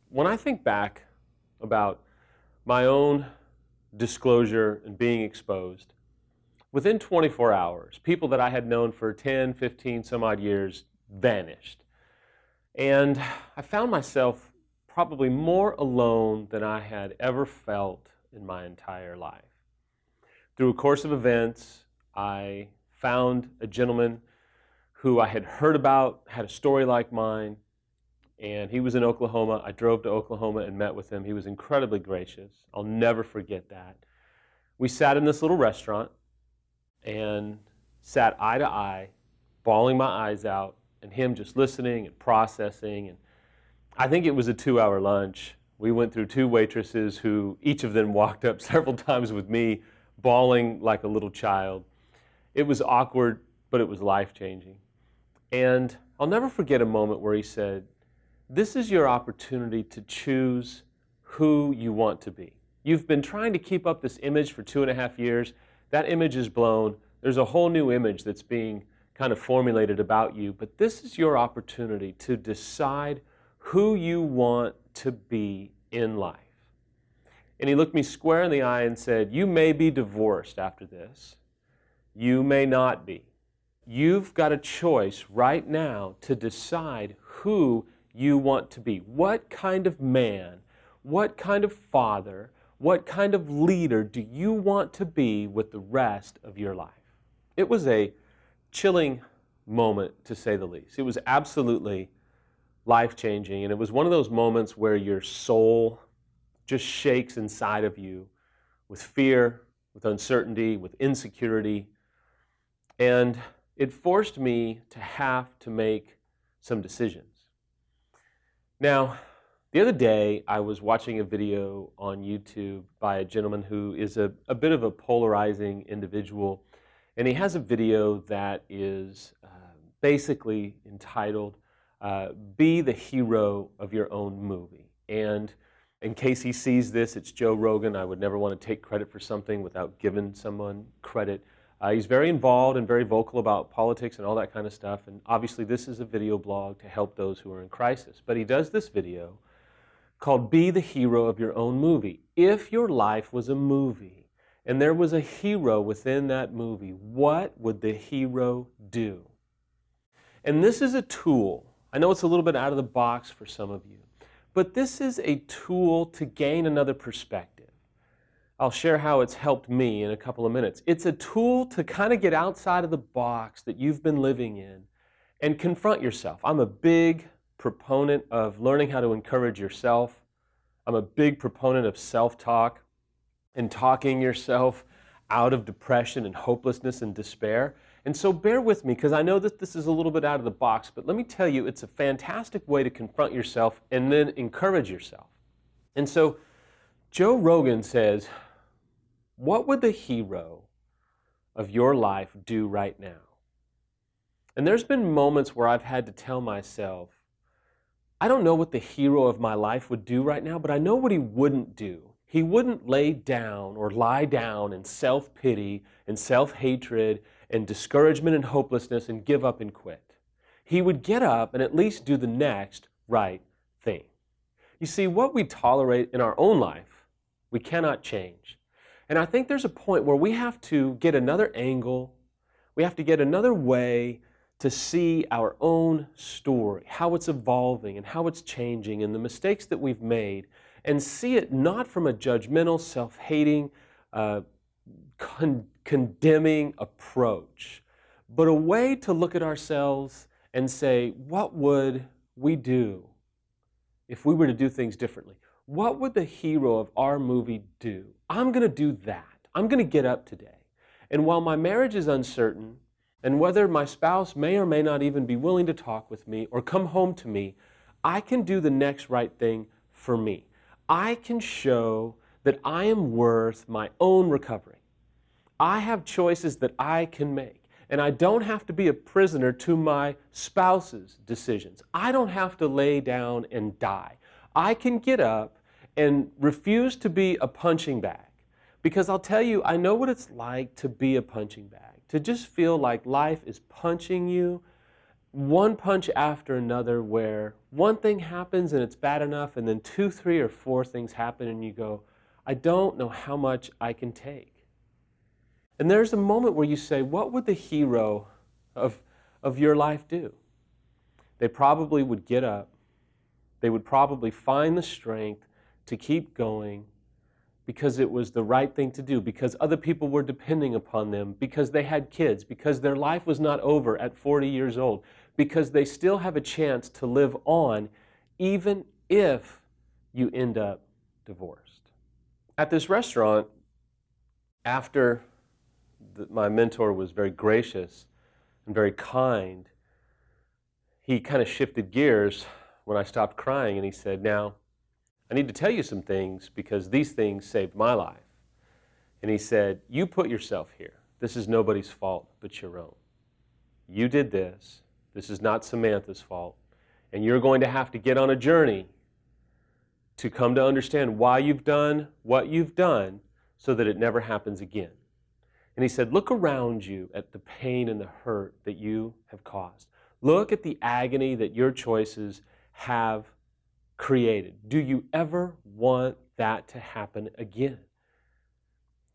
When I think back about my own disclosure and being exposed, within 24 hours, people that I had known for 10, 15, some odd years vanished. And I found myself probably more alone than I had ever felt in my entire life. Through a course of events, I found a gentleman who I had heard about, had a story like mine, and he was in Oklahoma. I drove to Oklahoma and met with him. He was incredibly gracious. I'll never forget that. We sat in this little restaurant and sat eye to eye, bawling my eyes out, and him just listening and processing. And I think it was a 2-hour lunch. We went through 2 waitresses who each of them walked up several times with me, bawling like a little child. It was awkward, but it was life-changing. And I'll never forget a moment where he said, "This is your opportunity to choose who you want to be. You've been trying to keep up this image for 2.5 years. That image is blown. There's a whole new image that's being kind of formulated about you, but this is your opportunity to decide who you want to be in life." And he looked me square in the eye and said, "You may be divorced after this. You may not be. You've got a choice right now to decide who you want to be. What kind of man, what kind of father, what kind of leader do you want to be with the rest of your life?" It was a chilling moment, to say the least. It was absolutely life-changing, and it was one of those moments where your soul just shakes inside of you with fear, with uncertainty, with insecurity, and it forced me to have to make some decisions. Now, the other day, I was watching a video on YouTube by a gentleman who is a bit of a polarizing individual, and he has a video that is basically entitled, "Be the Hero of Your Own Movie." And in case he sees this, it's Joe Rogan. I would never want to take credit for something without giving someone credit. He's very involved and very vocal about politics and all that kind of stuff, and obviously this is a video blog to help those who are in crisis. But he does this video called "Be the Hero of Your Own Movie." If your life was a movie and there was a hero within that movie, what would the hero do? And this is a tool. I know it's a little bit out of the box for some of you, but this is a tool to gain another perspective. I'll share how it's helped me in a couple of minutes. It's a tool to kind of get outside of the box that you've been living in and confront yourself. I'm a big proponent of learning how to encourage yourself. I'm a big proponent of self-talk and talking yourself out of depression and hopelessness and despair. And so bear with me, because I know that this is a little bit out of the box, but let me tell you, it's a fantastic way to confront yourself and then encourage yourself. And so Joe Rogan says, what would the hero of your life do right now? And there's been moments where I've had to tell myself, I don't know what the hero of my life would do right now, but I know what he wouldn't do. He wouldn't lay down or lie down in self-pity and self-hatred and discouragement and hopelessness and give up and quit. He would get up and at least do the next right thing. You see, what we tolerate in our own life, we cannot change. And I think there's a point where we have to get another angle, we have to get another way to see our own story, how it's evolving and how it's changing and the mistakes that we've made, and see it not from a judgmental, self-hating, condemning approach, but a way to look at ourselves and say, what would we do if we were to do things differently? What would the hero of our movie do? I'm going to do that. I'm going to get up today. And while my marriage is uncertain, and whether my spouse may or may not even be willing to talk with me or come home to me, I can do the next right thing for me. I can show that I am worth my own recovery. I have choices that I can make, and I don't have to be a prisoner to my spouse's decisions. I don't have to lay down and die. I can get up and refuse to be a punching bag, because I'll tell you, I know what it's like to be a punching bag, to just feel like life is punching you one punch after another, where one thing happens and it's bad enough, and then 2, 3, or 4 things happen and you go, I don't know how much I can take. And there's a moment where you say, what would the hero of your life do? They probably would get up. They would probably find the strength to keep going because it was the right thing to do, because other people were depending upon them, because they had kids, because their life was not over at 40 years old, because they still have a chance to live on even if you end up divorced. At this restaurant, after my mentor was very gracious and very kind, he kind of shifted gears when I stopped crying, and he said, now, I need to tell you some things because these things saved my life. And he said, you put yourself here. This is nobody's fault but your own. You did this. This is not Samantha's fault. And you're going to have to get on a journey to come to understand why you've done what you've done so that it never happens again. And he said, look around you at the pain and the hurt that you have caused. Look at the agony that your choices have created. Do you ever want that to happen again?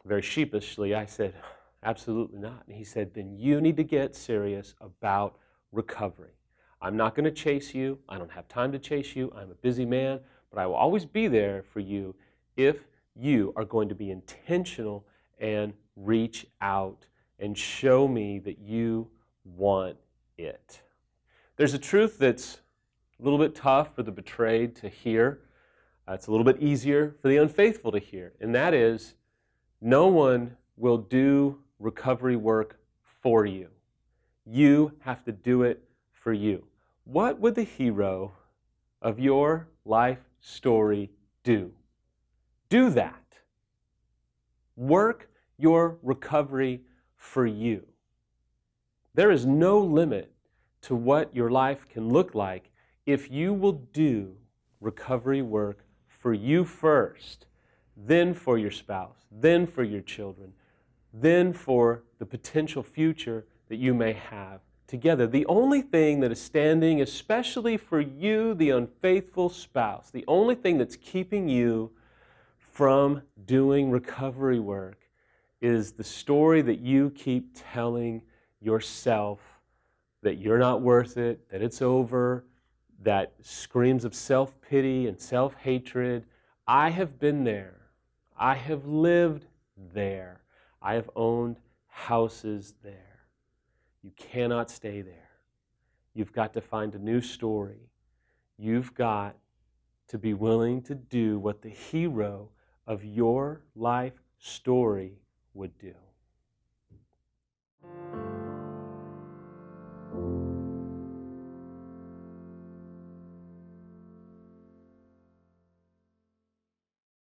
Very sheepishly, I said, absolutely not. And he said, then you need to get serious about recovery. I'm not going to chase you. I don't have time to chase you. I'm a busy man, but I will always be there for you if you are going to be intentional and reach out and show me that you want it. There's a truth that's a little bit tough for the betrayed to hear. It's a little bit easier for the unfaithful to hear, and that is, no one will do recovery work for you. You have to do it for you. What would the hero of your life story do? Do that. Work your recovery for you. There is no limit to what your life can look like if you will do recovery work for you first, then for your spouse, then for your children, then for the potential future that you may have together. The only thing that is standing, especially for you, the unfaithful spouse, the only thing that's keeping you from doing recovery work is the story that you keep telling yourself that you're not worth it, that it's over, that screams of self-pity and self-hatred. I have been there. I have lived there. I have owned houses there. You cannot stay there. You've got to find a new story. You've got to be willing to do what the hero of your life story would do.